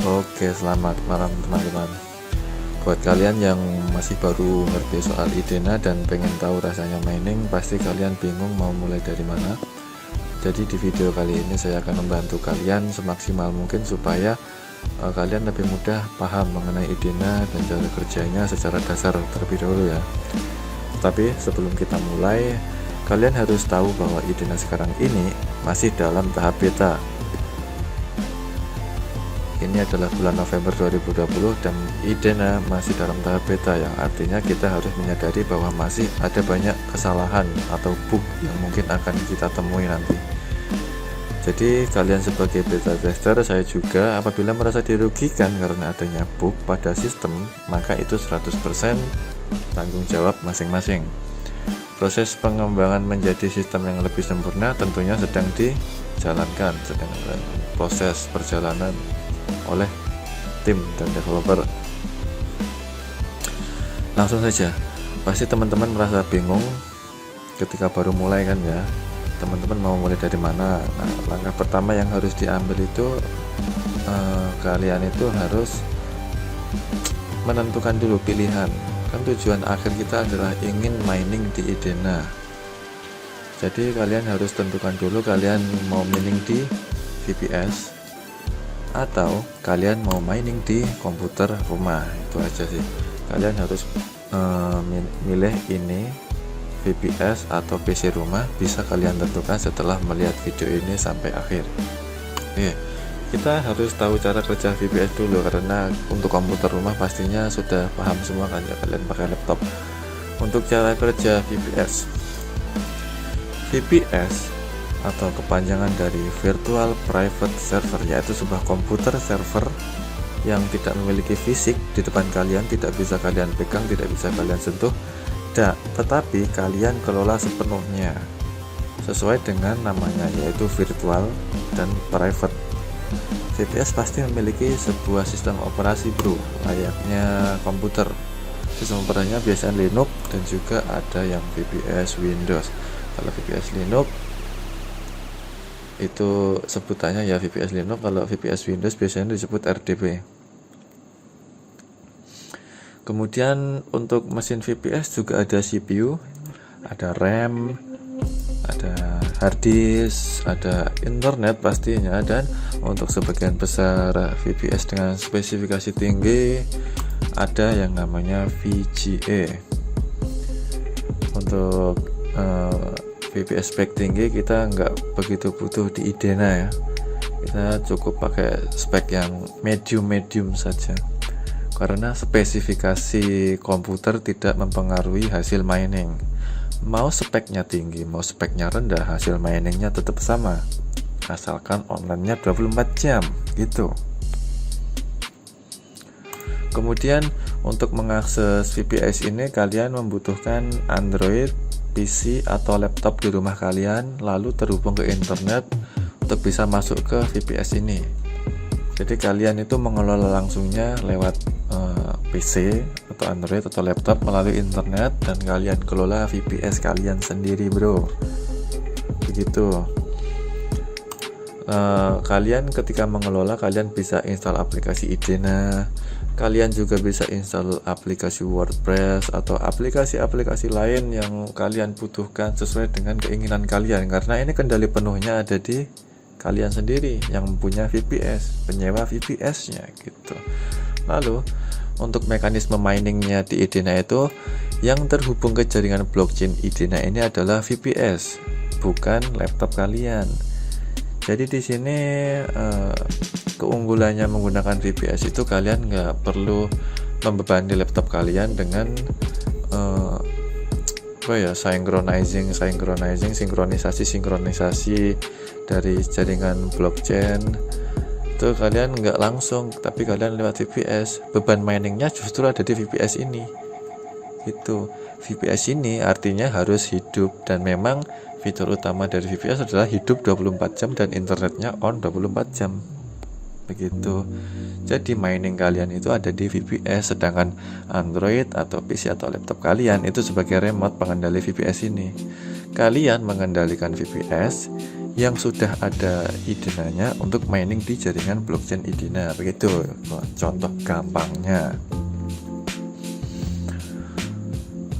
Oke, selamat malam teman-teman. Buat kalian yang masih baru ngerti soal Idena dan pengen tahu rasanya mining, pasti kalian bingung mau mulai dari mana. Jadi di video kali ini saya akan membantu kalian semaksimal mungkin supaya kalian lebih mudah paham mengenai Idena dan cara kerjanya secara dasar terlebih dahulu ya. Tapi sebelum kita mulai, kalian harus tahu bahwa Idena sekarang ini masih dalam tahap beta. Ini adalah bulan November 2020 dan Idena masih dalam tahap beta, yang artinya kita harus menyadari bahwa masih ada banyak kesalahan atau bug yang mungkin akan kita temui nanti. Jadi kalian sebagai beta tester, saya juga apabila merasa dirugikan karena adanya bug pada sistem, maka itu 100% tanggung jawab masing-masing. Proses pengembangan menjadi sistem yang lebih sempurna tentunya sedang dijalankan, sedang proses perjalanan oleh tim dan developer. Langsung saja, pasti teman-teman merasa bingung ketika baru mulai kan ya. Teman-teman mau mulai dari mana? Nah, langkah pertama yang harus diambil itu kalian itu harus menentukan dulu pilihan. Kan tujuan akhir kita adalah ingin mining di Idena. Jadi kalian harus tentukan dulu kalian mau mining di VPS atau kalian mau mining di komputer rumah. Itu aja sih, kalian harus milih ini VPS atau PC rumah. Bisa kalian tentukan setelah melihat video ini sampai akhir. Oke, kita harus tahu cara kerja VPS dulu, karena untuk komputer rumah pastinya sudah paham semua kan ya, kalian pakai laptop. Untuk cara kerja VPS atau kepanjangan dari Virtual Private Server, yaitu sebuah komputer server yang tidak memiliki fisik di depan kalian, tidak bisa kalian pegang, tidak bisa kalian sentuh, tetapi kalian kelola sepenuhnya sesuai dengan namanya, yaitu virtual dan private. VPS pasti memiliki sebuah sistem operasi bro, layaknya komputer. Sistem operasinya biasanya Linux dan juga ada yang VPS Windows. Kalau VPS Linux itu sebutannya ya VPS Linux, kalau VPS Windows biasanya disebut RDP. Kemudian untuk mesin VPS juga ada CPU, ada RAM, ada hard disk, ada internet pastinya, dan untuk sebagian besar VPS dengan spesifikasi tinggi ada yang namanya VGA. Untuk VPS spek tinggi kita nggak begitu butuh di Idena ya, kita cukup pakai spek yang medium saja, karena spesifikasi komputer tidak mempengaruhi hasil mining. Mau speknya tinggi, mau speknya rendah, hasil miningnya tetap sama, asalkan online-nya 24 jam gitu. Kemudian untuk mengakses VPS ini kalian membutuhkan Android, PC atau laptop di rumah kalian, lalu terhubung ke internet untuk bisa masuk ke VPS ini. Jadi kalian itu mengelola langsungnya lewat PC atau Android atau laptop melalui internet, dan kalian kelola VPS kalian sendiri bro. Begitu. Kalian ketika mengelola, kalian bisa install aplikasi Idena, kalian juga bisa install aplikasi WordPress atau aplikasi-aplikasi lain yang kalian butuhkan sesuai dengan keinginan kalian, karena ini kendali penuhnya ada di kalian sendiri yang punya VPS, penyewa VPS-nya gitu. Lalu untuk mekanisme miningnya di Idena itu, yang terhubung ke jaringan blockchain Idena ini adalah VPS, bukan laptop kalian. Jadi di sini keunggulannya menggunakan VPS itu kalian nggak perlu membebani laptop kalian dengan sinkronisasi dari jaringan blockchain. Itu kalian nggak langsung, tapi kalian lewat VPS. Beban miningnya justru ada di VPS ini gitu. VPS ini artinya harus hidup, dan memang fitur utama dari VPS adalah hidup 24 jam dan internetnya on 24 jam begitu. Jadi mining kalian itu ada di VPS, sedangkan Android atau PC atau laptop kalian itu sebagai remote pengendali VPS ini. Kalian mengendalikan VPS, yang sudah ada IDENA-nya untuk mining di jaringan blockchain IDENA. Begitu contoh gampangnya.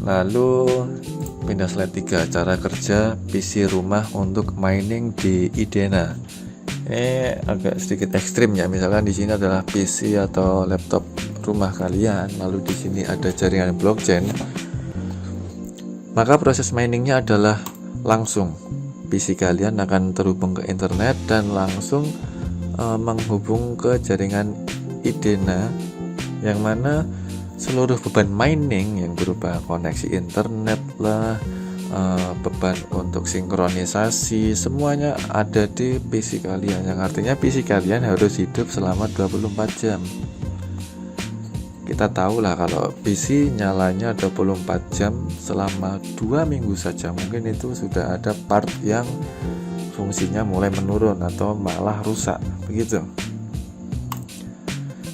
Lalu pindah slide 3, cara kerja PC rumah untuk mining di IDENA. Ini agak sedikit ekstrim ya. Misalkan di sini adalah PC atau laptop rumah kalian, lalu di sini ada jaringan blockchain. Maka proses miningnya adalah langsung. PC kalian akan terhubung ke internet dan langsung menghubung ke jaringan IDENA, yang mana seluruh beban mining yang berupa koneksi internet lah, beban untuk sinkronisasi, semuanya ada di PC kalian, yang artinya PC kalian harus hidup selama 24 jam. Kita tahu lah kalau PC nyalanya 24 jam selama 2 minggu saja, mungkin itu sudah ada part yang fungsinya mulai menurun atau malah rusak, begitu.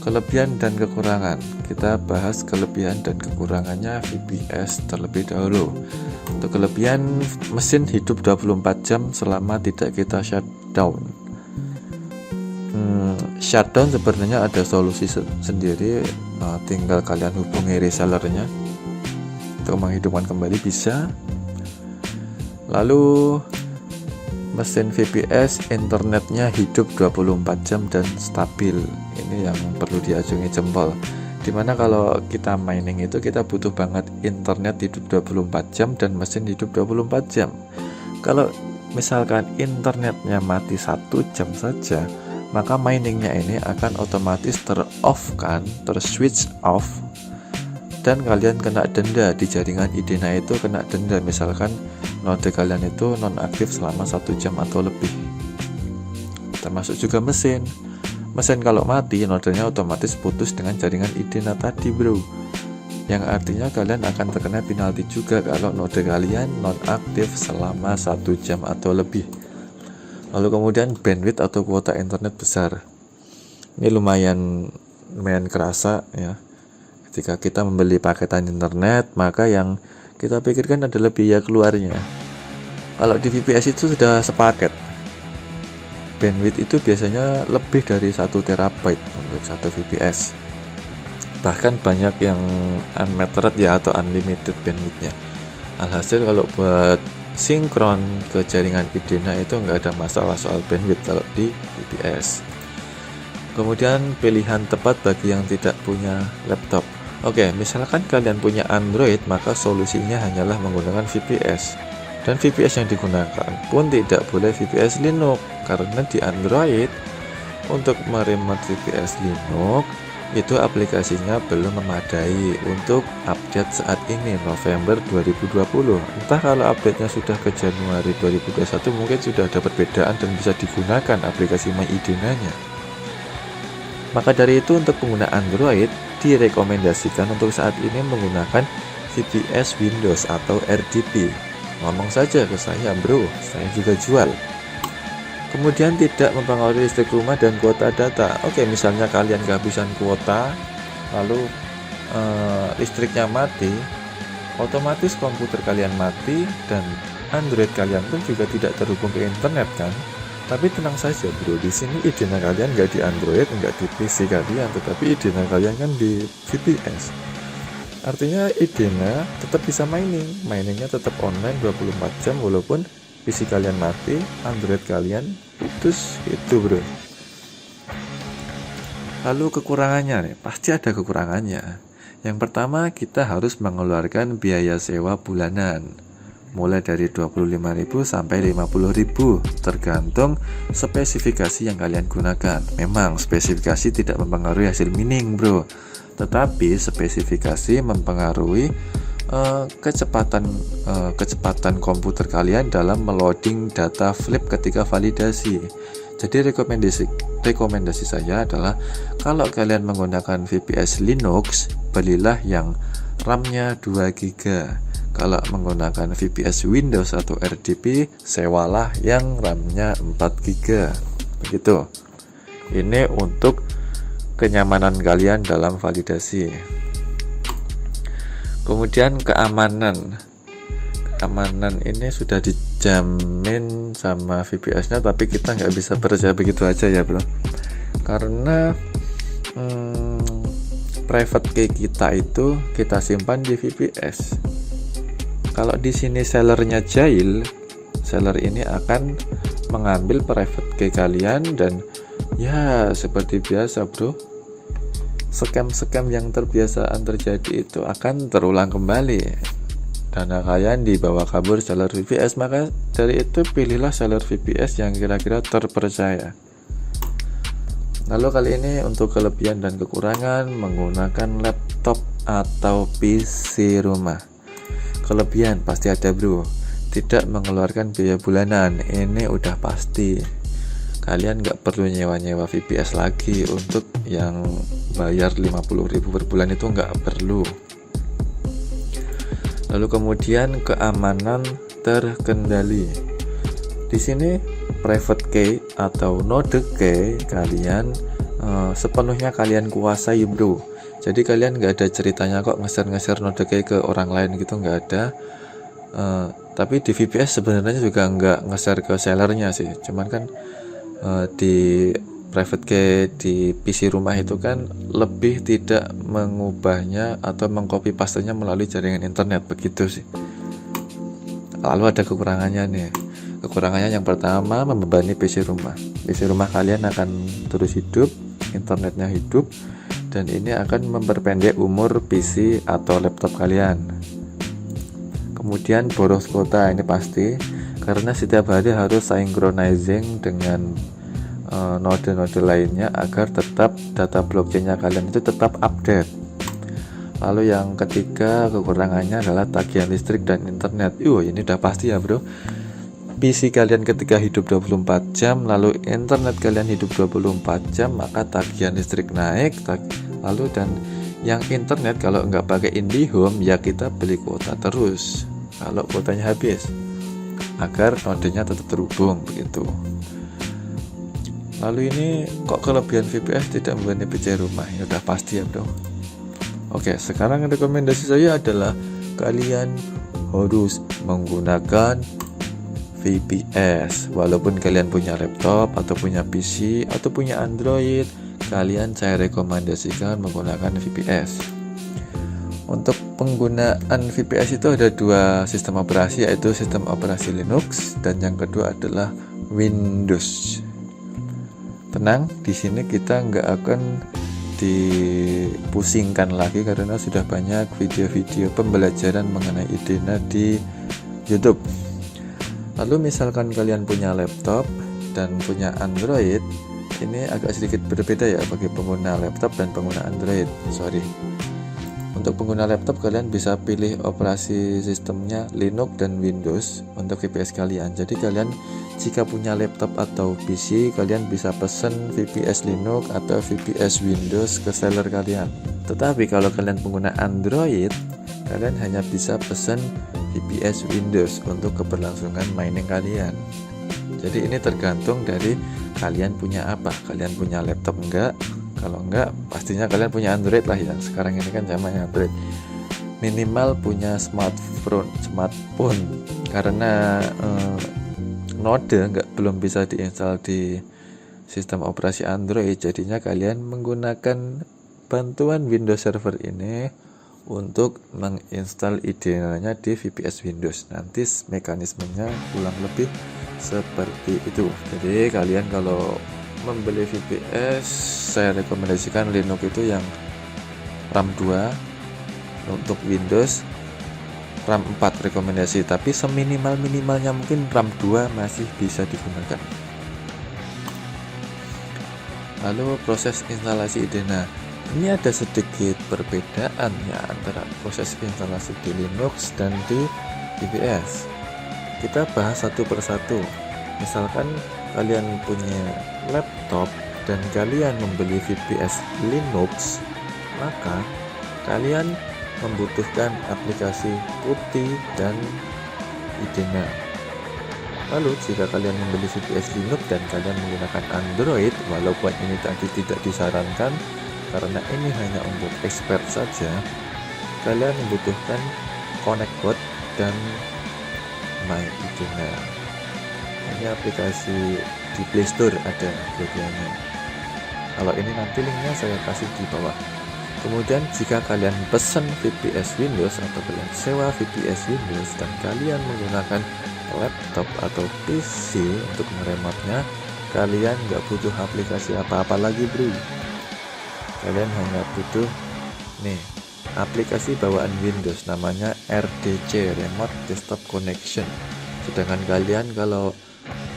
Kelebihan dan kekurangan. Kita bahas kelebihan dan kekurangannya VPS terlebih dahulu. Untuk kelebihan, mesin hidup 24 jam selama tidak kita shutdown. Shutdown sebenarnya ada solusi sendiri, tinggal kalian hubungi resellernya untuk menghidupkan kembali, bisa. Lalu mesin VPS internetnya hidup 24 jam dan stabil. Ini yang perlu diacungi jempol. Dimana kalau kita mining itu kita butuh banget internet hidup 24 jam dan mesin hidup 24 jam. Kalau misalkan internetnya mati 1 jam saja, maka miningnya ini akan otomatis ter-off kan, ter-switch off, dan kalian kena denda di jaringan IDENA itu, kena denda. Misalkan node kalian itu nonaktif selama 1 jam atau lebih. Termasuk juga mesin kalau mati, nodenya otomatis putus dengan jaringan IDENA tadi, bro, yang artinya kalian akan terkena penalti juga kalau node kalian nonaktif selama 1 jam atau lebih. Lalu kemudian bandwidth atau kuota internet besar. Ini lumayan kerasa ya. Ketika kita membeli paketan internet, maka yang kita pikirkan adalah biaya keluarnya. Kalau di VPS itu sudah sepaket. Bandwidth itu biasanya lebih dari 1 terabyte untuk 1 VPS. Bahkan banyak yang unmetered ya, atau unlimited bandwidthnya. Alhasil kalau buat sinkron ke jaringan IDENA itu nggak ada masalah soal bandwidth kalau di VPS. Kemudian pilihan tepat bagi yang tidak punya laptop. Oke, misalkan kalian punya Android, maka solusinya hanyalah menggunakan VPS. Dan VPS yang digunakan pun tidak boleh VPS Linux, karena di Android untuk meremote VPS Linux itu aplikasinya belum memadai untuk update saat ini, November 2020. Entah kalau update-nya sudah ke Januari 2021, mungkin sudah ada perbedaan dan bisa digunakan aplikasi MyIDENA-nya. Maka dari itu, untuk pengguna Android direkomendasikan untuk saat ini menggunakan VPS Windows atau RDP. Ngomong saja ke saya, bro, saya juga jual. Kemudian tidak mempengaruhi listrik rumah dan kuota data. Oke, misalnya kalian kehabisan kuota, lalu listriknya mati, otomatis komputer kalian mati dan Android kalian pun juga tidak terhubung ke internet kan. Tapi tenang saja, bro, di sini IDENA kalian nggak di Android, nggak di PC kalian, tetapi IDENA kalian kan di VPS. Artinya IDENA tetap bisa miningnya tetap online 24 jam walaupun PC kalian mati, Android kalian putus, itu, bro. Lalu kekurangannya nih, pasti ada kekurangannya. Yang pertama, kita harus mengeluarkan biaya sewa bulanan, mulai dari 25.000 sampai 50.000, tergantung spesifikasi yang kalian gunakan. Memang spesifikasi tidak mempengaruhi hasil mining, bro, tetapi spesifikasi mempengaruhi kecepatan komputer kalian dalam meloading data flip ketika validasi. Jadi rekomendasi saya adalah kalau kalian menggunakan VPS Linux, belilah yang RAM-nya 2 GB. Kalau menggunakan VPS Windows atau RDP, sewalah yang RAM-nya 4 GB. Begitu. Ini untuk kenyamanan kalian dalam validasi. Kemudian keamanan keamanan ini sudah dijamin sama VPS-nya, tapi kita nggak bisa percaya begitu aja ya bro, karena private key kita itu kita simpan di VPS. Kalau di sini sellernya jahil, seller ini akan mengambil private key kalian, dan ya seperti biasa bro, scam-scam yang terbiasaan terjadi itu akan terulang kembali. Dana kalian dibawa kabur seller VPS, maka dari itu pilihlah seller VPS yang kira-kira terpercaya. Lalu kali ini untuk kelebihan dan kekurangan menggunakan laptop atau PC rumah. Kelebihan pasti ada bro, tidak mengeluarkan biaya bulanan, ini udah pasti. Kalian nggak perlu nyewa-nyewa VPS lagi untuk yang bayar 50.000 per bulan, itu nggak perlu. Lalu kemudian keamanan terkendali. Di sini private key atau node key kalian sepenuhnya kalian kuasai bro. Jadi kalian nggak ada ceritanya kok ngeser-ngeser node key ke orang lain gitu, nggak ada. Tapi di VPS sebenarnya juga nggak ngeser ke sellernya sih, cuman kan di private key di PC rumah itu kan lebih tidak mengubahnya atau mengcopy pastenya melalui jaringan internet, begitu sih. Lalu ada kekurangannya nih. Kekurangannya yang pertama, membebani PC rumah. PC rumah kalian akan terus hidup, internetnya hidup, dan ini akan memperpendek umur PC atau laptop kalian. Kemudian boros kuota, ini pasti, karena setiap hari harus synchronizing dengan node-node lainnya agar tetap data blockchainnya kalian itu tetap update. Lalu yang ketiga, kekurangannya adalah tagihan listrik dan internet. Ini udah pasti ya bro. PC kalian ketika hidup 24 jam, lalu internet kalian hidup 24 jam, maka tagihan listrik naik. Lalu dan yang internet kalau nggak pakai IndiHome, ya kita beli kuota terus kalau kuotanya habis, agar nodenya tetap terhubung begitu. Lalu ini kok kelebihan VPS tidak membebani PC rumah? Ini udah pasti ya bro. Oke, sekarang rekomendasi saya adalah kalian harus menggunakan VPS. Walaupun kalian punya laptop atau punya PC atau punya Android, kalian saya rekomendasikan menggunakan VPS. Untuk penggunaan VPS itu ada dua sistem operasi, yaitu sistem operasi Linux dan yang kedua adalah Windows. Tenang, di sini kita nggak akan dipusingkan lagi karena sudah banyak video-video pembelajaran mengenai IDENA di YouTube. Lalu misalkan kalian punya laptop dan punya Android, ini agak sedikit berbeda ya bagi pengguna laptop dan pengguna Android. Untuk pengguna laptop kalian bisa pilih operasi sistemnya Linux dan Windows untuk VPS kalian. Jadi kalian jika punya laptop atau PC, kalian bisa pesan VPS Linux atau VPS Windows ke seller kalian. Tetapi kalau kalian pengguna Android, kalian hanya bisa pesan VPS Windows untuk keberlangsungan mining kalian. Jadi ini tergantung dari kalian punya apa. Kalian punya laptop enggak? Kalau enggak, pastinya kalian punya Android lah ya. Sekarang ini kan zamannya Android. Minimal punya smartphone karena node belum bisa diinstal di sistem operasi Android. Jadinya kalian menggunakan bantuan Windows Server ini untuk menginstal IDENA-nya di VPS Windows. Nanti mekanismenya kurang lebih seperti itu. Jadi kalian kalau membeli VPS, saya rekomendasikan Linux itu yang RAM 2. Untuk Windows RAM 4 rekomendasi, tapi seminimal-minimalnya mungkin RAM 2 masih bisa digunakan. Lalu proses instalasi IDENA, ini ada sedikit perbedaan ya antara proses instalasi di Linux dan di VPS. Kita bahas satu persatu. Misalkan kalian punya laptop dan kalian membeli VPS Linux, maka kalian membutuhkan aplikasi PuTTY dan IDENA. Lalu jika kalian membeli VPS Linux dan kalian menggunakan Android, walaupun ini tadi tidak disarankan karena ini hanya untuk expert saja, kalian membutuhkan ConnectBot dan My Idena. Ini aplikasi di Play Store ada bagiannya. Kalau ini nanti linknya saya kasih di bawah. Kemudian jika kalian pesan VPS Windows atau kalian sewa VPS Windows dan kalian menggunakan laptop atau PC untuk meremote-nya, kalian nggak butuh aplikasi apa-apa lagi bro. Kalian hanya butuh nih aplikasi bawaan Windows namanya RDC, Remote Desktop Connection. Sedangkan kalian kalau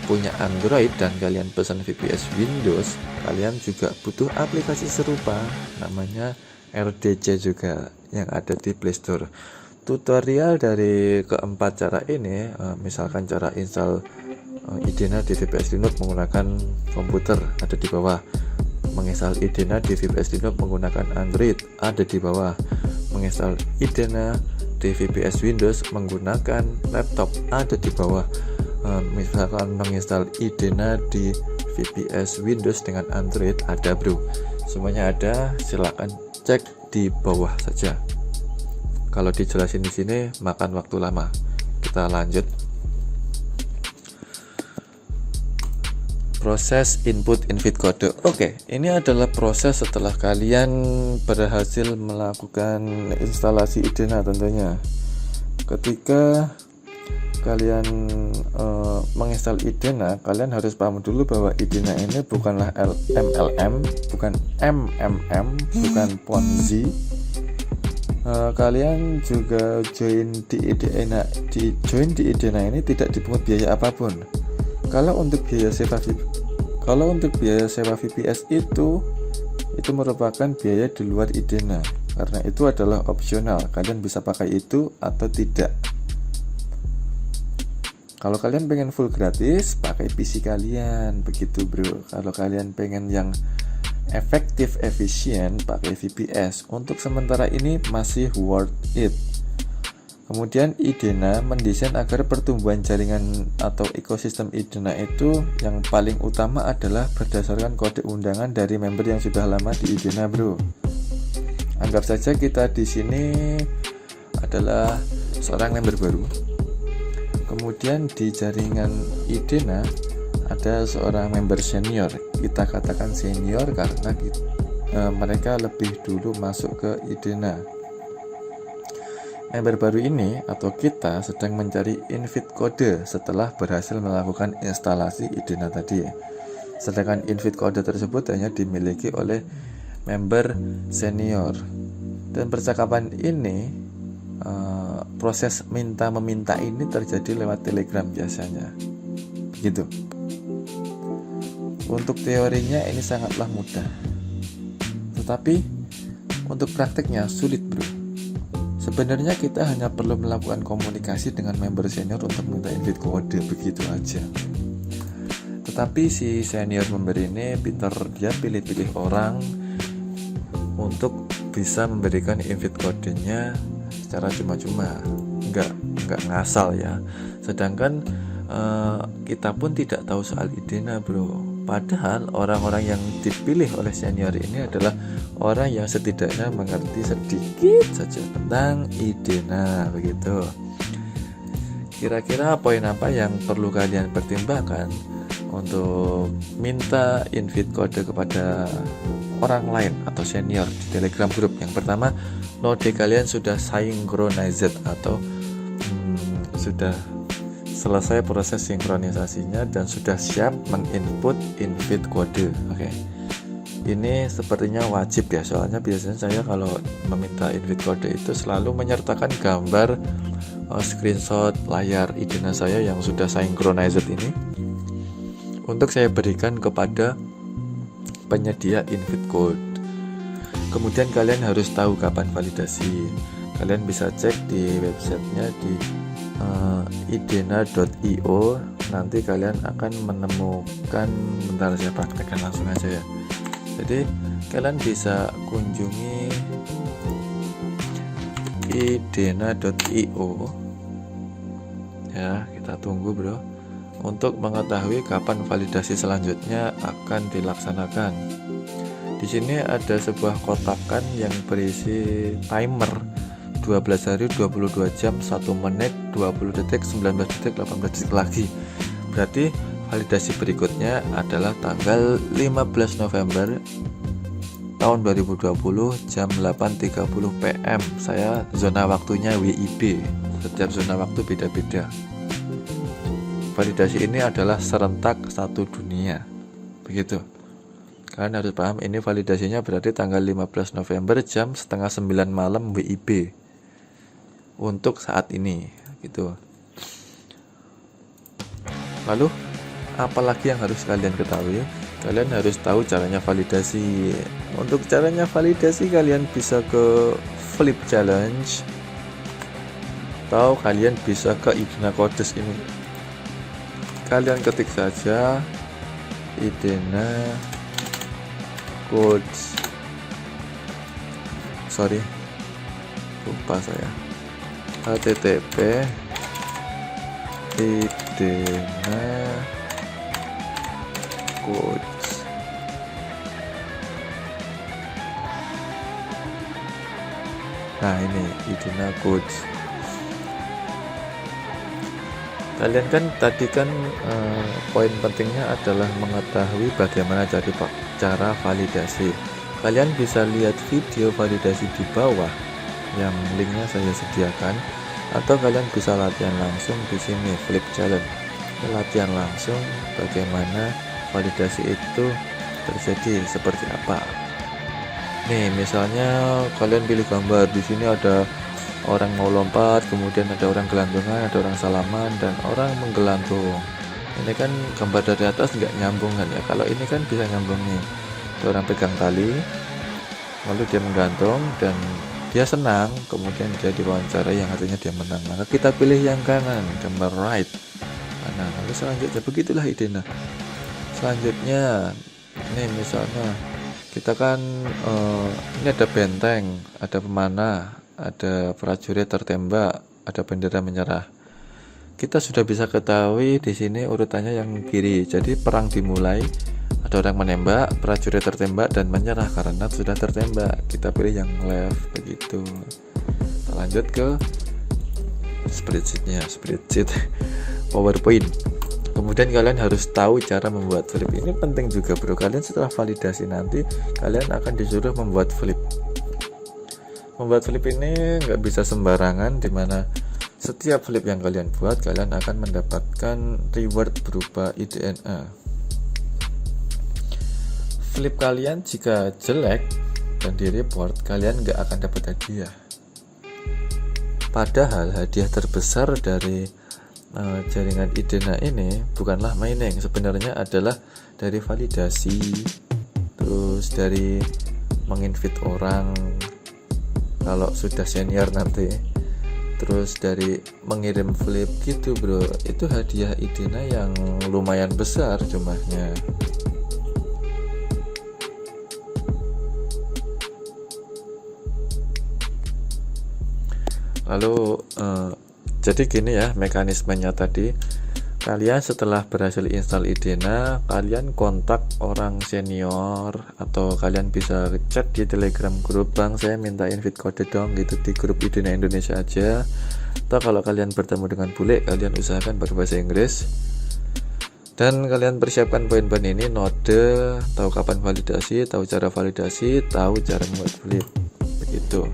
punya Android dan kalian pesan VPS Windows, kalian juga butuh aplikasi serupa namanya RDC juga yang ada di Play Store. Tutorial dari keempat cara ini, misalkan cara install Idena di VPS Linux menggunakan komputer, ada di bawah. Menginstal Idena di VPS Linux menggunakan Android, ada di bawah. Menginstal Idena di VPS Windows menggunakan laptop, ada di bawah. Misalkan menginstal Idena di VPS Windows dengan Android, ada bro. Semuanya ada, silakan cek di bawah saja. Kalau dijelasin di sini makan waktu lama. Kita lanjut. Proses input invite kode. Oke, ini adalah proses setelah kalian berhasil melakukan instalasi Idena tentunya. Ketika kalian menginstal Idena, kalian harus paham dulu bahwa Idena ini bukanlah MLM, bukan MMM, bukan Ponzi. Kalian juga join di Idena ini tidak dipungut biaya apapun. Kalau untuk biaya sewa VPS itu merupakan biaya di luar Idena, karena itu adalah opsional. Kalian bisa pakai itu atau tidak. Kalau kalian pengen full gratis, pakai PC kalian, begitu bro. Kalau kalian pengen yang efektif, efisien, pakai VPS. Untuk sementara ini masih worth it. Kemudian Idena mendesain agar pertumbuhan jaringan atau ekosistem Idena itu yang paling utama adalah berdasarkan kode undangan dari member yang sudah lama di Idena bro. Anggap saja kita di sini adalah seorang member baru. Kemudian di jaringan Idena ada seorang member senior. Kita katakan senior karena mereka lebih dulu masuk ke Idena. Member baru ini atau kita sedang mencari invite kode setelah berhasil melakukan instalasi Idena tadi. Sedangkan invite kode tersebut hanya dimiliki oleh member senior. Dan percakapan ini, proses minta-meminta ini terjadi lewat Telegram biasanya. Begitu. Untuk teorinya ini sangatlah mudah. Tetapi untuk prakteknya sulit bro. Sebenarnya kita hanya perlu melakukan komunikasi dengan member senior untuk minta invite kode, begitu aja. Tetapi si senior member ini pintar, dia pilih-pilih orang untuk bisa memberikan invite kodenya secara cuma-cuma, nggak ngasal ya. Sedangkan kita pun tidak tahu soal Idena bro. Padahal orang-orang yang dipilih oleh senior ini adalah orang yang setidaknya mengerti sedikit saja tentang Idena, begitu. Kira-kira poin apa yang perlu kalian pertimbangkan untuk minta invite kode kepada orang lain atau senior di Telegram group? Yang pertama, node kalian sudah synchronized atau sudah selesai proses sinkronisasinya dan sudah siap menginput invite kode. Oke. Ini sepertinya wajib ya, soalnya biasanya saya kalau meminta invite kode itu selalu menyertakan gambar screenshot layar Idena saya yang sudah synchronized ini untuk saya berikan kepada penyedia invite code. Kemudian kalian harus tahu kapan validasi. Kalian bisa cek di websitenya di idena.io. Nanti kalian akan menemukan, bentar saya praktekkan langsung aja ya. Jadi kalian bisa kunjungi idena.io ya. Kita tunggu bro untuk mengetahui kapan validasi selanjutnya akan dilaksanakan. Di sini ada sebuah kotakan yang berisi timer 12 hari 22 jam 1 menit 20 detik 19 detik 18 detik lagi. Berarti validasi berikutnya adalah tanggal 15 November tahun 2020 jam 8.30 PM. Saya zona waktunya WIB. Setiap zona waktu beda-beda. Validasi ini adalah serentak satu dunia. Begitu. Kalian harus paham, ini validasinya berarti tanggal 15 November jam setengah 9 malam WIB untuk saat ini gitu. Lalu apalagi yang harus kalian ketahui? Kalian harus tahu caranya validasi. Untuk caranya validasi kalian bisa ke Flip Challenge atau kalian bisa ke Idena Codes ini. Kalian ketik saja Idena Codes, lupa saya, http Idena Codes. Nah ini Idena Codes. Kalian kan tadi kan poin pentingnya adalah mengetahui bagaimana cara validasi. Kalian bisa lihat video validasi di bawah yang linknya saya sediakan, atau kalian bisa latihan langsung di sini Flip Challenge. Latihan langsung bagaimana validasi itu terjadi seperti apa. Nih misalnya kalian pilih gambar, di sini ada orang mau lompat, kemudian ada orang gelantungan, ada orang salaman, dan orang menggelantung. Ini kan gambar dari atas nggak nyambung kan ya. Kalau ini kan bisa nyambung nih. Ada orang pegang tali, lalu dia menggantung dan dia senang, kemudian dia diwawancara yang artinya dia menang. Maka kita pilih yang kanan, gambar right. Nah, lalu selanjutnya begitulah Idena. Selanjutnya, ini misalnya kita kan ini ada benteng, ada pemanah, ada prajurit tertembak, ada bendera menyerah. Kita sudah bisa ketahui di sini urutannya yang kiri. Jadi perang dimulai, ada orang menembak, prajurit tertembak dan menyerah karena sudah tertembak. Kita pilih yang left begitu. Kita lanjut ke spreadsheet PowerPoint. Kemudian kalian harus tahu cara membuat flip. Ini penting juga bro. Kalian setelah validasi nanti kalian akan disuruh membuat flip. Membuat flip ini nggak bisa sembarangan, dimana setiap flip yang kalian buat kalian akan mendapatkan reward berupa IDNA. Flip kalian jika jelek dan di report, kalian nggak akan dapat hadiah. Padahal hadiah terbesar dari jaringan Idena ini bukanlah mining, sebenarnya adalah dari validasi, terus dari menginvite orang kalau sudah senior nanti, terus dari mengirim flip gitu bro. Itu hadiah Idena yang lumayan besar jumlahnya. Lalu jadi gini ya mekanismenya tadi. Kalian setelah berhasil install Idena, kalian kontak orang senior, atau kalian bisa chat di Telegram grup, bang saya minta invite kode dong gitu, di grup Idena Indonesia aja. Atau kalau kalian bertemu dengan bule, kalian usahakan pakai bahasa Inggris. Dan kalian persiapkan poin-poin ini, node, tahu kapan validasi, tahu cara validasi, tahu cara membuat flip, begitu.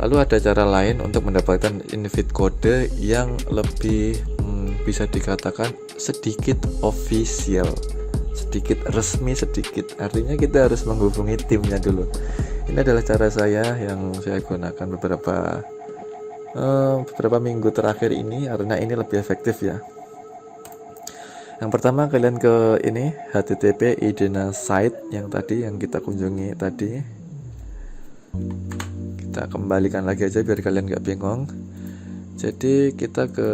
Lalu ada cara lain untuk mendapatkan invite kode yang lebih bisa dikatakan sedikit official, sedikit resmi, sedikit. Artinya kita harus menghubungi timnya dulu. Ini adalah cara saya yang saya gunakan beberapa minggu terakhir ini, karena ini lebih efektif ya. Yang pertama kalian ke ini http Idena site yang tadi yang kita kunjungi tadi. Kita kembalikan lagi aja biar kalian nggak bingung. Jadi kita ke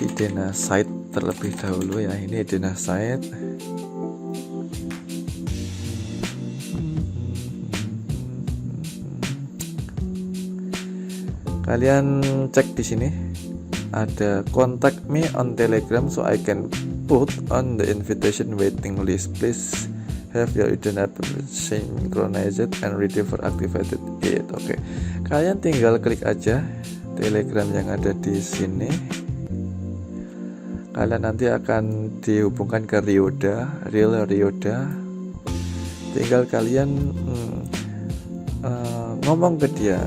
Idena site terlebih dahulu ya. Ini Idena site. Kalian cek di sini ada contact me on Telegram so I can put on the invitation waiting list. Please have your Idena synchronized and ready for activated. activate. Oke, kalian tinggal klik aja Telegram yang ada di sini. Kalian nanti akan dihubungkan ke Real Ryoda. Tinggal kalian ngomong ke dia,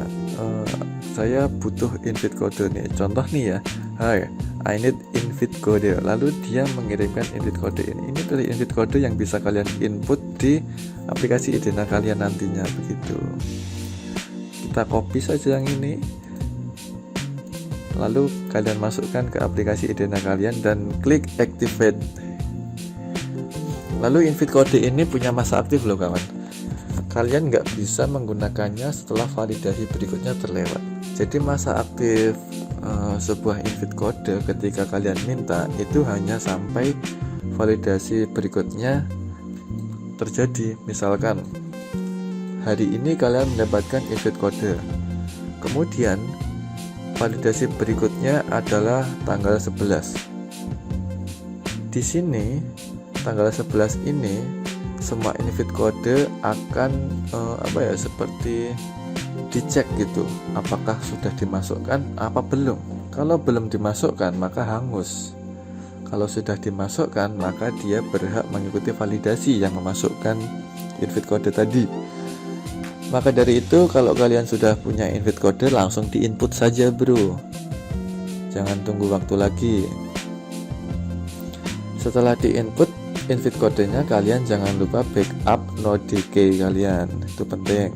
saya butuh invite code nih. Contoh nih ya, hai, I need invite code. Lalu dia mengirimkan invite code ini. Ini dari invite code yang bisa kalian input di aplikasi Idena kalian nantinya, begitu. Kita copy saja yang ini, lalu kalian masukkan ke aplikasi Idena kalian dan klik activate. Lalu invite code ini punya masa aktif loh kawan. Kalian nggak bisa menggunakannya setelah validasi berikutnya terlewat. Jadi masa aktif sebuah invite code ketika kalian minta itu hanya sampai validasi berikutnya terjadi. Misalkan hari ini kalian mendapatkan invite code, kemudian validasi berikutnya adalah tanggal 11. Di sini tanggal 11 ini semua invite code akan seperti dicek gitu, apakah sudah dimasukkan apa belum. Kalau belum dimasukkan maka hangus. Kalau sudah dimasukkan maka dia berhak mengikuti validasi yang memasukkan invite code tadi. Maka dari itu kalau kalian sudah punya invite code langsung diinput saja bro, jangan tunggu waktu lagi. Setelah diinput invite codenya, kalian jangan lupa backup NodeDK kalian, itu penting.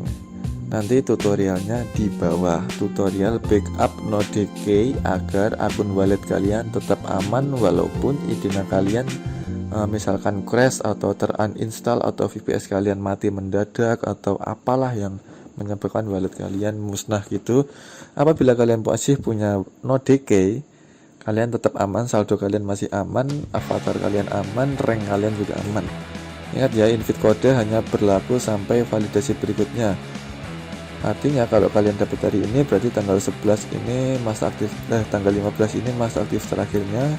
Nanti tutorialnya di bawah, tutorial backup NodeDK agar akun wallet kalian tetap aman walaupun Idena kalian misalkan crash atau teruninstall atau VPS kalian mati mendadak atau apalah yang menyebabkan wallet kalian musnah gitu. Apabila kalian masih punya NodeDK, kalian tetap aman, saldo kalian masih aman, avatar kalian aman, rank kalian juga aman. Ingat ya, invite code hanya berlaku sampai validasi berikutnya. Artinya kalau kalian dapat hari ini berarti tanggal 11 ini masa aktif, tanggal 15 ini masa aktif terakhirnya,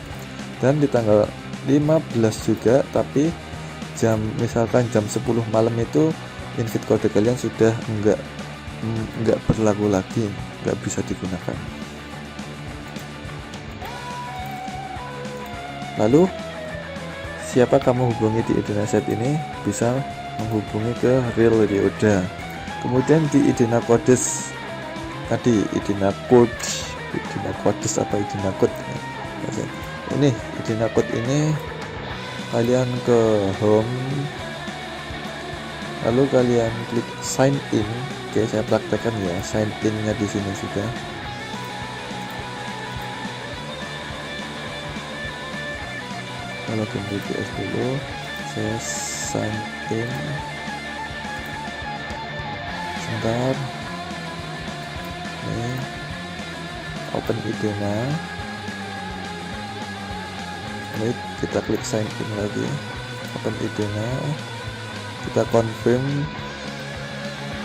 dan di tanggal 15 juga, tapi misalkan jam 10 malam itu invite code kalian sudah enggak berlaku lagi, enggak bisa digunakan. Lalu siapa kamu hubungi di Idena Set ini? Bisa menghubungi ke Real Ryoda. Kemudian di Idena Codes tadi, Idena Codes apa Idena Code ini, Idena Code ini kalian ke home, lalu kalian klik sign in. Oke, saya praktekkan ya, sign in nya di sini juga. Kalau ke VPS dulu, saya sign in. Sebentar, ini open Idena. Lalu kita klik sign in lagi, open Idena, kita confirm.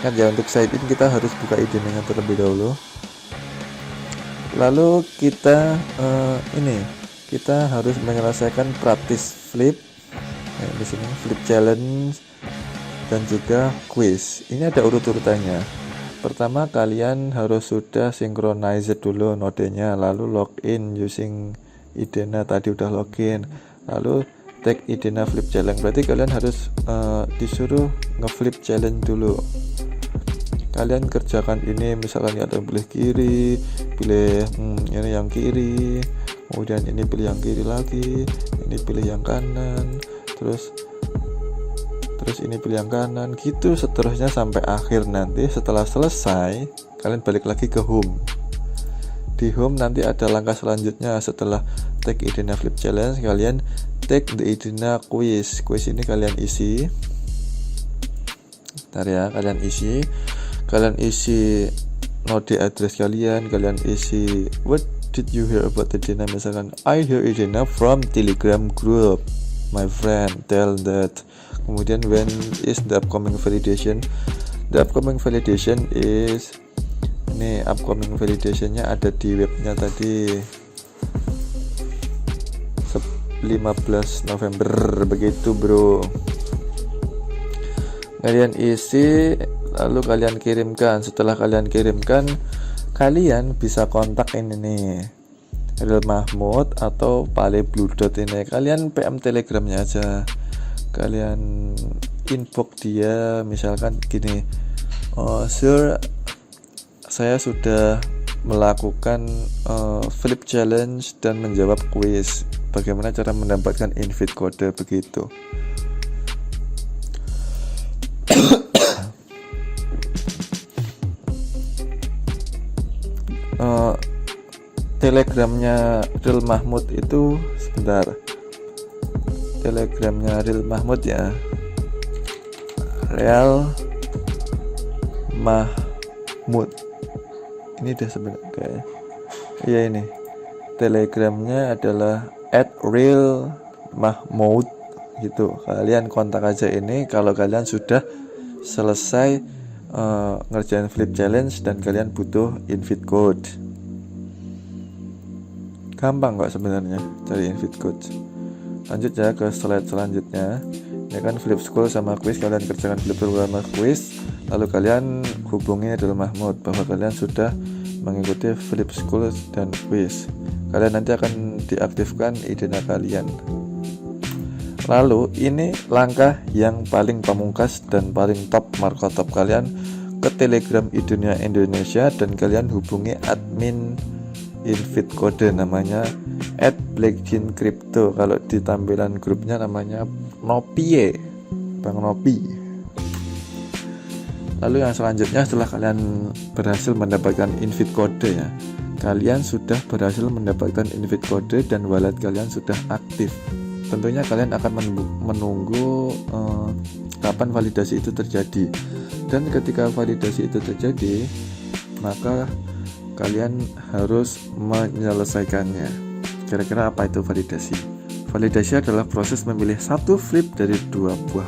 Kan ya, untuk sign in kita harus buka Idena terlebih dahulu. Lalu kita kita harus menyelesaikan practice flip. Di sini flip challenge dan juga quiz. Ini ada urut-urutannya. Pertama kalian harus sudah synchronize dulu nodenya, lalu login using Idena, tadi udah login, lalu tag Idena flip challenge. Berarti kalian harus disuruh nge-flip challenge dulu. Kalian kerjakan ini, misalkan ada pilih kiri, pilih ini yang kiri, kemudian ini pilih yang kiri lagi, ini pilih yang kanan, terus ini pilih yang kanan, gitu seterusnya sampai akhir. Nanti setelah selesai kalian balik lagi ke home. Di home nanti ada langkah selanjutnya. Setelah tag Idena flip challenge, kalian tag the Idena quiz. Quiz ini kalian isi. Bentar ya, kalian isi node address kalian isi what did you hear about Idena, misalkan I hear Idena from Telegram group, my friend tell that. Kemudian when is the upcoming validation? The upcoming validation is ini, upcoming validationnya ada di webnya tadi 15 November begitu bro. Kalian isi, lalu kalian kirimkan. Setelah kalian kirimkan, kalian bisa kontak ini nih, Real Mahmud atau Pale Blue Dot ini. Kalian PM Telegramnya aja, kalian inbox dia, misalkan gini, sir, saya sudah melakukan flip challenge dan menjawab kuis, bagaimana cara mendapatkan invite kode, begitu. Telegramnya Real Mahmud itu, sebentar, telegramnya Real Mahmud ya, Real Mahmud ini udah sebenarnya kayak, iya ini telegramnya adalah @realmahmud gitu. Kalian kontak aja ini kalau kalian sudah selesai ngerjain flip challenge dan kalian butuh invite code. Gampang kok sebenarnya cari invite code. Lanjut ya ke slide selanjutnya. Ini kan flip school sama quiz, kalian kerjakan flip school sama quiz, lalu kalian hubungi Real Mahmud bahwa kalian sudah mengikuti flip school dan quiz. Kalian nanti akan diaktifkan Idena kalian. Lalu ini langkah yang paling pamungkas dan paling top, marco top, kalian ke Telegram Idena Indonesia dan kalian hubungi admin invite kode, namanya @blackjeancrypto. Kalau di tampilan grupnya namanya Nopi, Bang Nopi. Lalu yang selanjutnya, setelah kalian berhasil mendapatkan invite kode ya, kalian sudah berhasil mendapatkan invite kode dan wallet kalian sudah aktif. Tentunya kalian akan menunggu kapan validasi itu terjadi. Dan ketika validasi itu terjadi, maka kalian harus menyelesaikannya. Kira-kira apa itu validasi? Validasi adalah proses memilih satu flip dari dua buah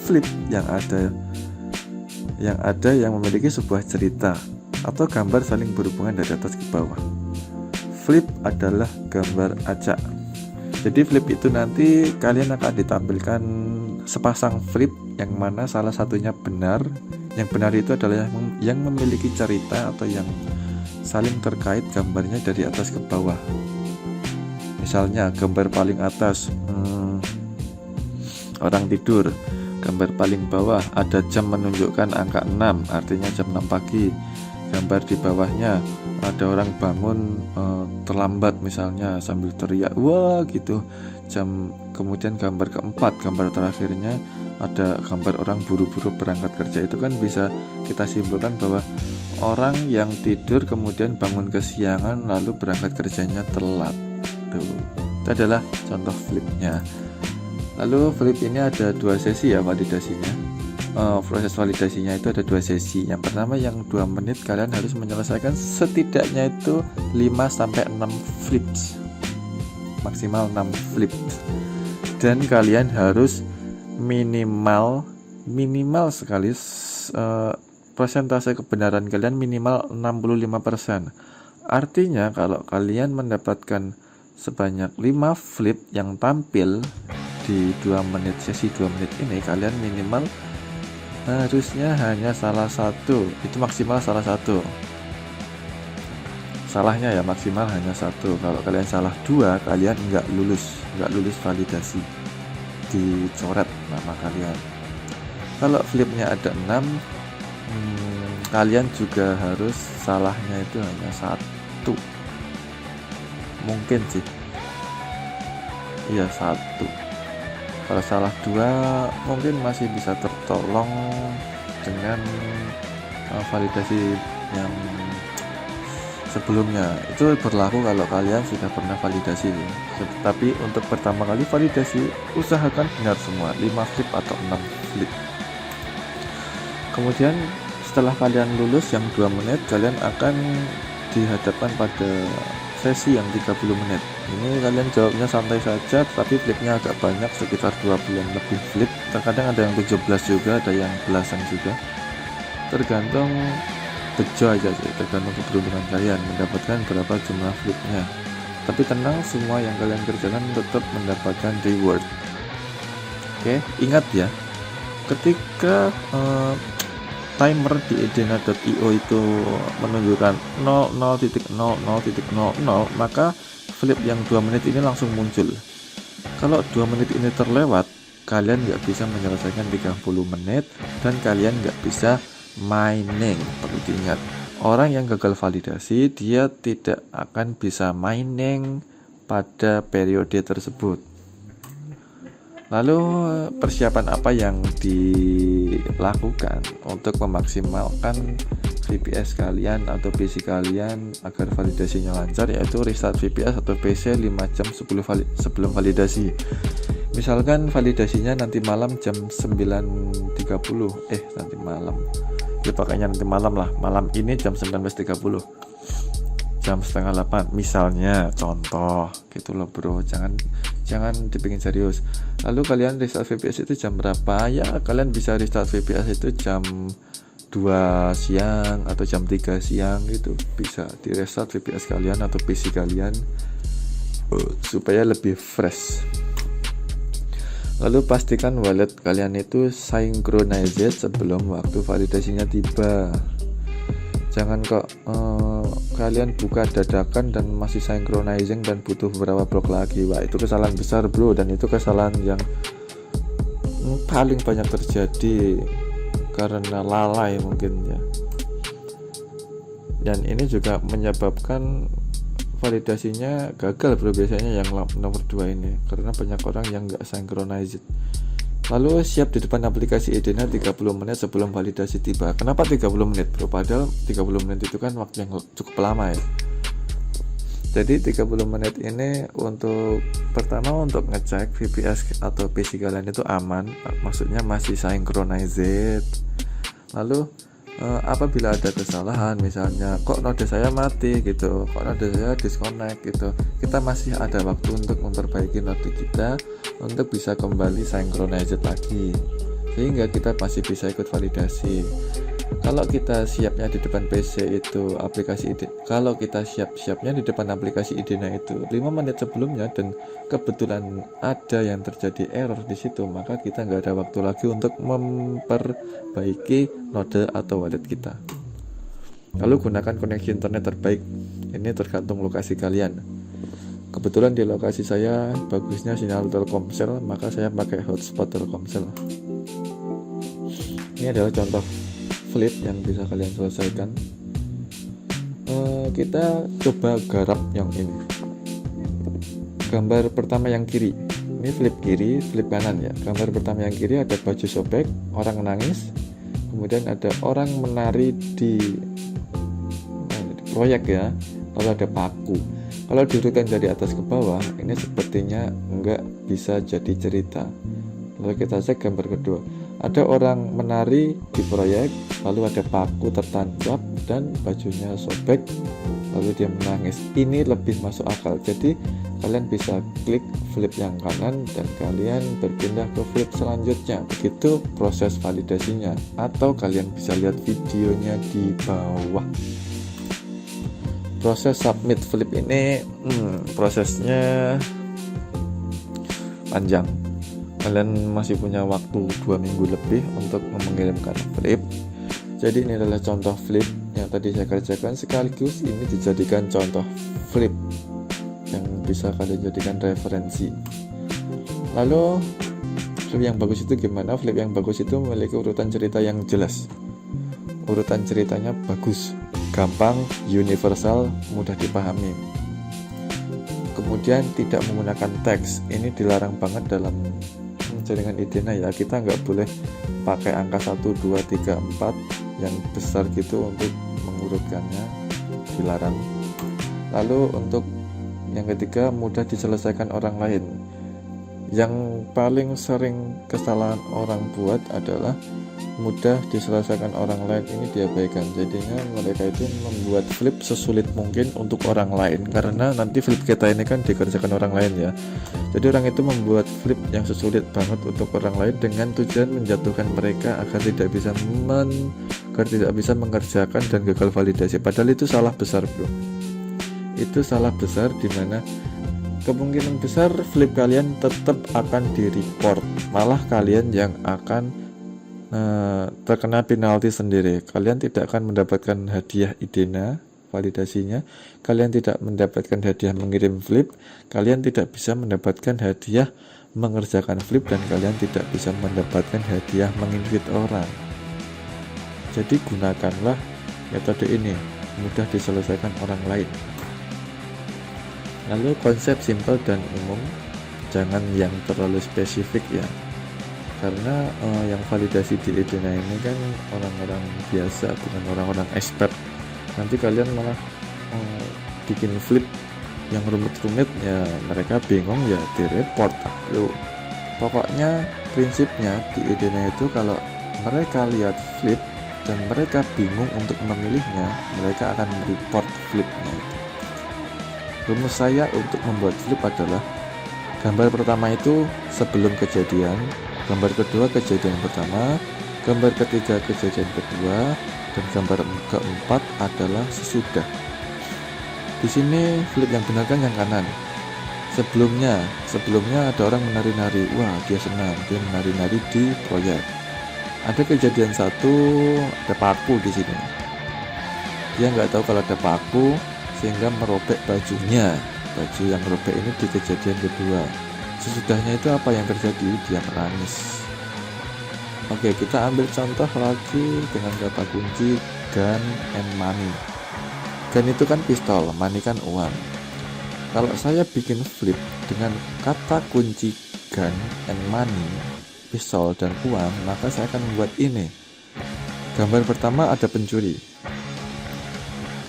flip yang ada yang memiliki sebuah cerita atau gambar saling berhubungan dari atas ke bawah. Flip adalah gambar acak. Jadi flip itu nanti kalian akan ditampilkan sepasang flip yang mana salah satunya benar. Yang benar itu adalah yang memiliki cerita atau yang saling terkait gambarnya dari atas ke bawah. Misalnya gambar paling atas orang tidur, gambar paling bawah ada jam menunjukkan angka 6, artinya jam 6 pagi. Gambar di bawahnya ada orang bangun terlambat misalnya sambil teriak wah gitu jam. Kemudian gambar keempat, gambar terakhirnya ada gambar orang buru-buru berangkat kerja. Itu kan bisa kita simpulkan bahwa orang yang tidur kemudian bangun kesiangan lalu berangkat kerjanya telat. Tuh, itu adalah contoh flipnya. Lalu flip ini ada 2 sesi ya validasinya. Proses validasinya itu ada 2 sesi. Yang pertama yang 2 menit, kalian harus menyelesaikan setidaknya itu 5-6 flips, maksimal 6 flips. Dan kalian harus minimal sekali persentase kebenaran kalian minimal 65%. Artinya kalau kalian mendapatkan sebanyak 5 flip yang tampil di 2 menit, sesi 2 menit ini, kalian minimal harusnya hanya salah satu, itu maksimal salah satu. Salahnya ya maksimal hanya satu. Kalau kalian salah 2, kalian nggak lulus validasi, dicoret nama kalian. Kalau flipnya ada 6, kalian juga harus salahnya itu hanya 1, mungkin sih, iya 1. Kalau salah 2 mungkin masih bisa tertolong dengan validasi yang sebelumnya. Itu berlaku kalau kalian sudah pernah validasi. Tapi untuk pertama kali validasi, usahakan benar semua 5 flip atau 6 flip. Kemudian setelah kalian lulus yang 2 menit, kalian akan dihadapkan pada sesi yang 30 menit. Ini kalian jawabnya santai saja, tapi flipnya agak banyak, sekitar 20 lebih flip. Terkadang ada yang 17 juga, ada yang belasan juga. Tergantung bejo aja sih, tergantung keberuntungan kalian mendapatkan berapa jumlah flipnya. Tapi tenang, semua yang kalian kerjakan tetap mendapatkan reward. Oke, ingat ya, ketika timer di edena.io itu menunjukkan 00.00.00, maka flip yang 2 menit ini langsung muncul. Kalau 2 menit ini terlewat, kalian nggak bisa menyelesaikan 30 menit dan kalian nggak bisa mining. Perlu diingat, orang yang gagal validasi dia tidak akan bisa mining pada periode tersebut. Lalu persiapan apa yang dilakukan untuk memaksimalkan VPS kalian atau PC kalian agar validasinya lancar, yaitu restart VPS atau PC 5 jam sebelum validasi. Misalkan validasinya nanti malam jam 9.30, nanti malam ya, pakainya nanti malam lah, malam ini jam 19.30, jam setengah 8 misalnya, contoh gitu loh bro, jangan dibikin serius. Lalu kalian restart VPS itu jam berapa? Ya kalian bisa restart VPS itu jam 2 siang atau jam 3 siang gitu, bisa di restart VPS kalian atau PC kalian supaya lebih fresh. Lalu pastikan wallet kalian itu synchronized sebelum waktu validasinya tiba. Jangan kok kalian buka dadakan dan masih synchronizing dan butuh beberapa blok lagi. Wah, itu kesalahan besar bro, dan itu kesalahan yang paling banyak terjadi karena lalai mungkin ya. Dan ini juga menyebabkan validasinya gagal bro, biasanya yang nomor 2 ini, karena banyak orang yang nggak synchronized. Lalu siap di depan aplikasi Edena 30 menit sebelum validasi tiba. Kenapa 30 menit bro? Padahal 30 menit itu kan waktu yang cukup lama ya. Jadi 30 menit ini untuk pertama untuk ngecek VPS atau PC kalian itu aman, maksudnya masih synchronized. Lalu apabila ada kesalahan, misalnya kok node saya mati gitu, kok node saya disconnect gitu, kita masih ada waktu untuk memperbaiki node kita untuk bisa kembali synchronized lagi, sehingga kita masih bisa ikut validasi. Kalau kita siapnya di depan PC itu aplikasi kalau kita siapnya di depan aplikasi Edena itu 5 menit sebelumnya dan kebetulan ada yang terjadi error di situ, maka kita nggak ada waktu lagi untuk memperbaiki node atau wallet kita. Lalu gunakan koneksi internet terbaik. Ini tergantung lokasi kalian. Kebetulan di lokasi saya bagusnya sinyal Telkomsel, maka saya pakai hotspot Telkomsel. Ini adalah contoh flip yang bisa kalian selesaikan. Kita coba garap yang ini. Gambar pertama yang kiri, ini flip kiri, flip kanan ya. Gambar pertama yang kiri ada baju sobek, orang nangis, kemudian ada orang menari di proyek ya, lalu ada paku. Kalau diurutkan dari atas ke bawah, ini sepertinya enggak bisa jadi cerita. Lalu kita cek gambar kedua, ada orang menari di proyek, lalu ada paku tertancap dan bajunya sobek, lalu dia menangis. Ini lebih masuk akal. Jadi kalian bisa klik flip yang kanan dan kalian berpindah ke flip selanjutnya. Begitu proses validasinya, atau kalian bisa lihat videonya di bawah. Proses submit flip ini prosesnya panjang. Kalian masih punya waktu 2 minggu lebih untuk mengirimkan flip. Jadi ini adalah contoh flip yang tadi saya kerjakan, sekaligus ini dijadikan contoh flip yang bisa kalian jadikan referensi. Lalu flip yang bagus itu gimana? Flip yang bagus itu memiliki urutan cerita yang jelas. Urutan ceritanya bagus, gampang, universal, mudah dipahami. Kemudian tidak menggunakan teks. Ini dilarang banget dalam jaringan Edena ya. Kita nggak boleh pakai angka 1, 2, 3, 4 yang besar gitu untuk mengurutkannya, dilarang. Lalu untuk yang ketiga, mudah diselesaikan orang lain. Yang paling sering kesalahan orang buat adalah mudah diselesaikan orang lain, ini diabaikan. Jadinya mereka itu membuat flip sesulit mungkin untuk orang lain, karena nanti flip kita ini kan dikerjakan orang lain ya. Jadi orang itu membuat flip yang sesulit banget untuk orang lain dengan tujuan menjatuhkan mereka agar tidak bisa mengerjakan dan gagal validasi. Padahal itu salah besar bro. Itu salah besar, dimana kemungkinan besar flip kalian tetap akan di report, malah kalian yang akan terkena penalti sendiri. Kalian tidak akan mendapatkan hadiah Idena validasinya, kalian tidak mendapatkan hadiah mengirim flip, kalian tidak bisa mendapatkan hadiah mengerjakan flip, dan kalian tidak bisa mendapatkan hadiah menginvite orang. Jadi gunakanlah metode ini, mudah diselesaikan orang lain. Lalu konsep simple dan umum, jangan yang terlalu spesifik ya, karena yang validasi di Idena ini kan orang-orang biasa, bukan orang-orang expert. Nanti kalian malah bikin flip yang rumit-rumit ya, mereka bingung ya, di-report. Pokoknya prinsipnya di Idena itu kalau mereka lihat flip dan mereka bingung untuk memilihnya, mereka akan report flipnya itu. Rumus saya untuk membuat flip adalah gambar pertama itu sebelum kejadian, gambar kedua kejadian pertama, gambar ketiga kejadian kedua, dan gambar keempat adalah sesudah. Di sini flip yang benar kan yang kanan. Sebelumnya ada orang menari-nari, wah dia senang, dia menari-nari di proyek. Ada kejadian satu, ada paku di sini. Dia nggak tahu kalau ada paku, sehingga merobek bajunya. Baju yang robek ini di kejadian kedua. Sesudahnya itu apa yang terjadi? Dia menangis. Oke, kita ambil contoh lagi dengan kata kunci gun and money. Gun itu kan pistol, money kan uang. Kalau saya bikin flip dengan kata kunci gun and money, pistol dan uang, maka saya akan membuat ini. Gambar pertama ada pencuri.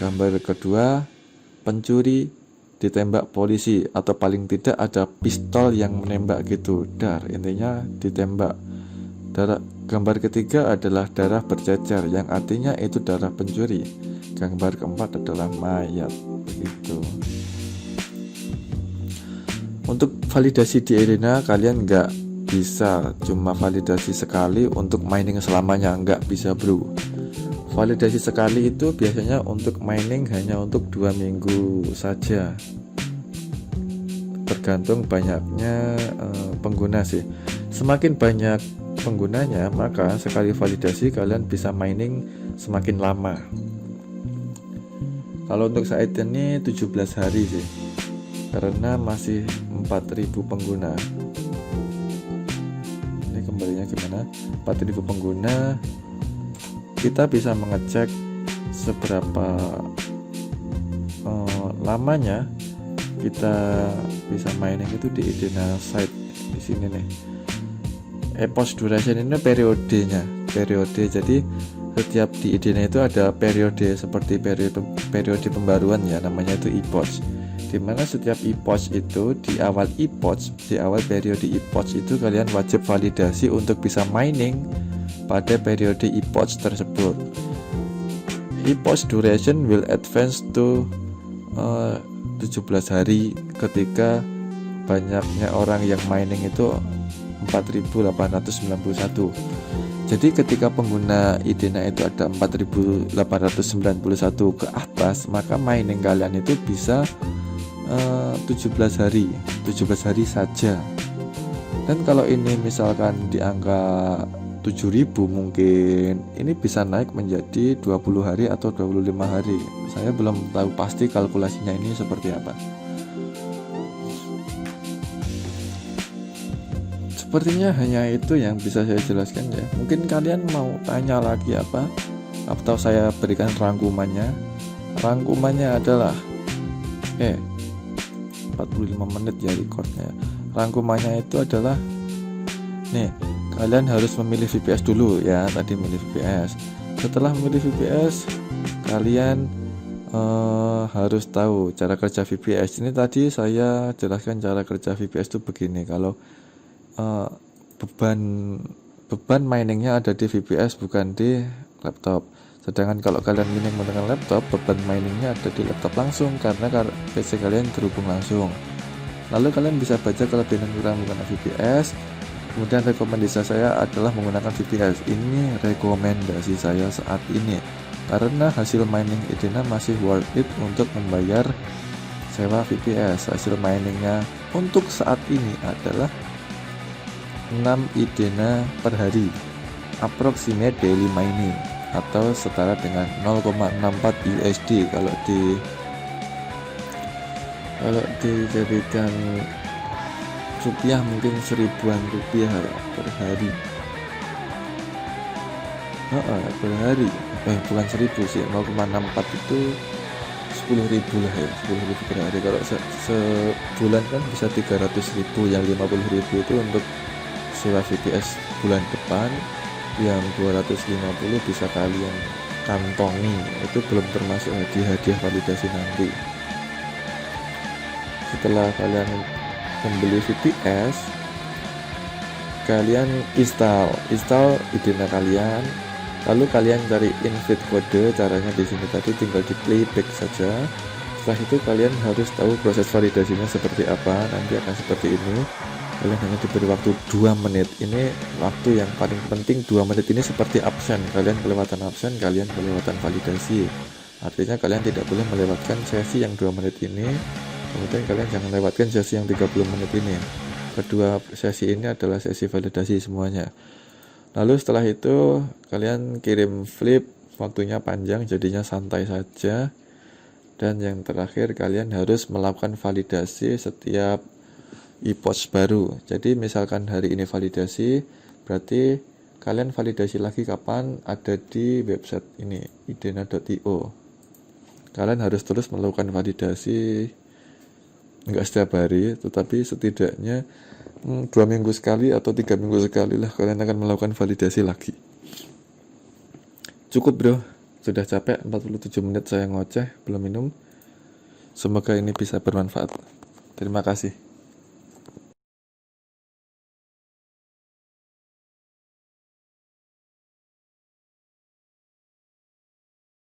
Gambar kedua pencuri ditembak polisi, atau paling tidak ada pistol yang menembak gitu. Intinya ditembak. Gambar ketiga adalah darah bercecer, yang artinya itu darah pencuri. Gambar keempat adalah mayat. Begitu. Untuk validasi di Idena kalian nggak bisa cuma validasi sekali untuk mining selamanya, nggak bisa bro. Validasi sekali itu biasanya untuk mining hanya untuk 2 minggu saja, tergantung banyaknya pengguna sih. Semakin banyak penggunanya, maka sekali validasi kalian bisa mining semakin lama. Kalau untuk saat ini 17 hari sih, karena masih 4000 pengguna. Ini kembalinya gimana? 4000 pengguna, kita bisa mengecek seberapa lamanya kita bisa mining itu di Idena site. Di sini nih, epoch duration ini periode. Jadi setiap di Idena itu ada periode, seperti periode pembaruan ya, namanya itu epoch. Dimana setiap epoch itu di awal periode epoch itu kalian wajib validasi untuk bisa mining pada periode epoch tersebut. Epoch duration will advance to 17 hari ketika banyaknya orang yang mining itu 4.891. Jadi ketika pengguna Idena itu ada 4.891 ke atas, maka mining kalian itu bisa 17 hari saja. Dan kalau ini misalkan di angka 7.000, mungkin ini bisa naik menjadi 20 hari atau 25 hari. Saya belum tahu pasti kalkulasinya ini seperti apa. Sepertinya hanya itu yang bisa saya jelaskan ya. Mungkin kalian mau tanya lagi apa, atau saya berikan rangkumannya. Rangkumannya adalah 45 menit ya recordnya. Rangkumannya itu adalah nih, kalian harus memilih VPS dulu ya. Tadi memilih VPS. Setelah memilih VPS, kalian harus tahu cara kerja VPS. Ini tadi saya jelaskan cara kerja VPS itu begini. Kalau beban miningnya ada di VPS, bukan di laptop. Sedangkan kalau kalian mining menggunakan laptop, beban miningnya ada di laptop langsung, karena PC kalian terhubung langsung. Lalu kalian bisa baca kelebihan dan kekurangan menggunakan VPS. Kemudian rekomendasi saya adalah menggunakan VPS. Ini rekomendasi saya saat ini, karena hasil mining Idena masih worth it untuk membayar sewa VPS. Hasil miningnya untuk saat ini adalah 6 Idena per hari. approximate daily mining atau setara dengan 0,64 USD kalau dijadikan rupiah mungkin 1000-an rupiah per hari. Per hari bukan 1000 sih, 0,64 itu 10.000 lah ya, 10.000 per hari. Kalau sebulan kan bisa 300.000, yang 50.000 itu untuk sewa VPS bulan depan, yang 250 bisa kalian kantongi, itu belum termasuk hadiah validasi nanti. Setelah kalian membeli VPS, kalian install Idena kalian, lalu kalian cari invite kode. Caranya di sini tadi tinggal di playback saja. Setelah itu kalian harus tahu proses validasinya seperti apa. Nanti akan seperti ini. Kalian hanya diberi waktu 2 menit. Ini waktu yang paling penting. 2 menit ini seperti absen. Kalian kelewatan absen, kalian kelewatan validasi. Artinya kalian tidak boleh melewatkan sesi yang 2 menit ini. Kemudian kalian jangan lewatkan sesi yang 30 menit ini. Kedua sesi ini adalah sesi validasi semuanya. Lalu setelah itu kalian kirim flip, waktunya panjang jadinya santai saja. Dan yang terakhir kalian harus melakukan validasi setiap e-post baru. Jadi misalkan hari ini validasi, berarti kalian validasi lagi kapan? Ada di website ini, idena.io. Kalian harus terus melakukan validasi, enggak setiap hari, tetapi setidaknya 2 minggu sekali atau 3 minggu sekali lah kalian akan melakukan validasi lagi. Cukup bro, sudah capek 47 menit saya ngoceh belum minum. Semoga ini bisa bermanfaat. Terima kasih.